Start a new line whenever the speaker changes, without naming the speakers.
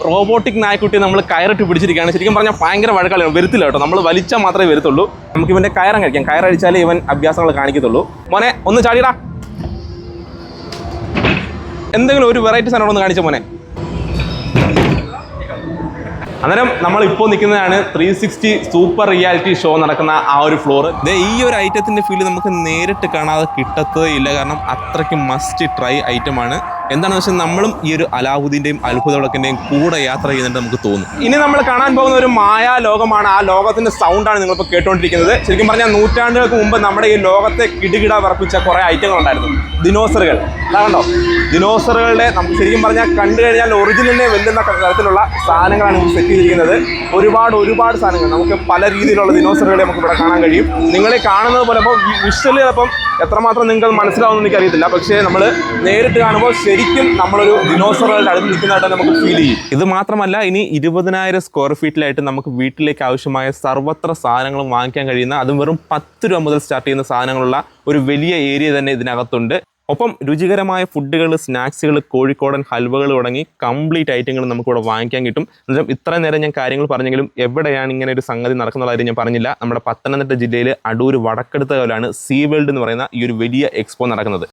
Robotic നായ്ക്കുട്ടി നമ്മൾ കയറിട്ട് പിടിച്ചിരിക്കുകയാണ്. ശരിക്കും പറഞ്ഞാൽ ഭയങ്കര വഴക്കളിയാണ്, വരത്തില്ല കേട്ടോ. നമ്മൾ വലിച്ചാൽ മാത്രമേ വരത്തുള്ളൂ. നമുക്ക് ഇവൻ്റെ കയറം കഴിക്കാം. കയറടിച്ചാലേ ഇവൻ അഭ്യാസങ്ങൾ കാണിക്കത്തുള്ളൂ. മോനെ ഒന്ന് ചാടിയടാ. എന്തെങ്കിലും ഒരു വെറൈറ്റി സാധനം ഒന്ന് കാണിച്ച മോനെ. അന്നേരം നമ്മളിപ്പോൾ നിൽക്കുന്നതാണ് 360 സൂപ്പർ റിയാലിറ്റി ഷോ നടക്കുന്ന ആ ഒരു ഫ്ലോർ. ഈ ഒരു ഐറ്റത്തിൻ്റെ ഫീൽ നമുക്ക് നേരിട്ട് കാണാതെ കിട്ടത്തേ ഇല്ല. കാരണം അത്രയ്ക്ക് മസ്റ്റ് ട്രൈ ഐറ്റമാണ്. എന്താണെന്ന് വെച്ചാൽ നമ്മളും ഈ ഒരു അലാവുദ്ദീൻ്റെയും അത്ഭുത വിളക്കിൻ്റെയും കൂടെ യാത്ര ചെയ്യുന്നുണ്ട് നമുക്ക് തോന്നും. ഇനി നമ്മൾ കാണാൻ പോകുന്ന ഒരു മായാ ലോകമാണ്. ആ ലോകത്തിൻ്റെ സൗണ്ടാണ് നിങ്ങളിപ്പോൾ കേട്ടുകൊണ്ടിരിക്കുന്നത്. ശരിക്കും പറഞ്ഞാൽ നൂറ്റാണ്ടുകൾക്ക് മുമ്പ് നമ്മുടെ ഈ ലോകത്തെ കിടുകിട വിറപ്പിച്ച കുറേ ഐറ്റങ്ങളുണ്ടായിരുന്നു. ദിനോസറുകൾ. അതാ കണ്ടോ, ദിനോസറുകളുടെ നമുക്ക് ശരിക്കും പറഞ്ഞാൽ കണ്ടു കഴിഞ്ഞാൽ ഒറിജിനലിനെ വെല്ലുന്ന തരത്തിലുള്ള സാധനങ്ങളാണ് നമുക്ക് സെറ്റ് ചെയ്തിരിക്കുന്നത്. ഒരുപാട് സാധനങ്ങൾ, നമുക്ക് പല രീതിയിലുള്ള ദിനോസറുകളെ നമുക്ക് ഇവിടെ കാണാൻ കഴിയും. നിങ്ങളെ കാണുന്നത് പോലെ ഇപ്പോൾ വിഷ്വലി ചിലപ്പം എത്രമാത്രം നിങ്ങൾക്ക് മനസ്സിലാവുമെന്ന് എനിക്കറിയത്തില്ല. പക്ഷേ നമ്മൾ നേരിട്ട് കാണുമ്പോൾ ശരിക്കും നമ്മളൊരു ദിനോസറുകളുടെ അടുത്ത് നിൽക്കുന്നതായിട്ട് നമുക്ക് ഫീൽ ചെയ്യും. ഇത് മാത്രമല്ല, ഇനി 20,000 സ്ക്വയർ ഫീറ്റിലായിട്ട് നമുക്ക് വീട്ടിലേക്ക് ആവശ്യമായ സർവ്വത്ര സാധനങ്ങളും വാങ്ങിക്കാൻ കഴിയുന്ന, അതും വെറും 10 രൂപ മുതൽ സ്റ്റാർട്ട് ചെയ്യുന്ന സാധനങ്ങളുള്ള ഒരു വലിയ ഏരിയ തന്നെ ഇതിനകത്തുണ്ട്. ഒപ്പം രുചികരമായ ഫുഡുകൾ, സ്നാക്സുകൾ, കോഴിക്കോടൻ ഹൽവകൾ തുടങ്ങി കംപ്ലീറ്റ് ഐറ്റങ്ങൾ നമുക്കിവിടെ വാങ്ങിക്കാൻ കിട്ടും. എന്നുവെച്ചാൽ ഇത്രയും നേരം ഞാൻ കാര്യങ്ങൾ പറഞ്ഞെങ്കിലും എവിടെയാണ് ഇങ്ങനെ ഒരു സംഗതി നടക്കുന്ന കാര്യം ഞാൻ പറഞ്ഞില്ല. നമ്മുടെ പത്തനംതിട്ട ജില്ലയിൽ അടൂർ വടക്കെടുത്ത കാലാണ് സീ വേൾഡ് എന്ന് പറയുന്ന ഈ ഒരു വലിയ എക്സ്പോ നടക്കുന്നത്.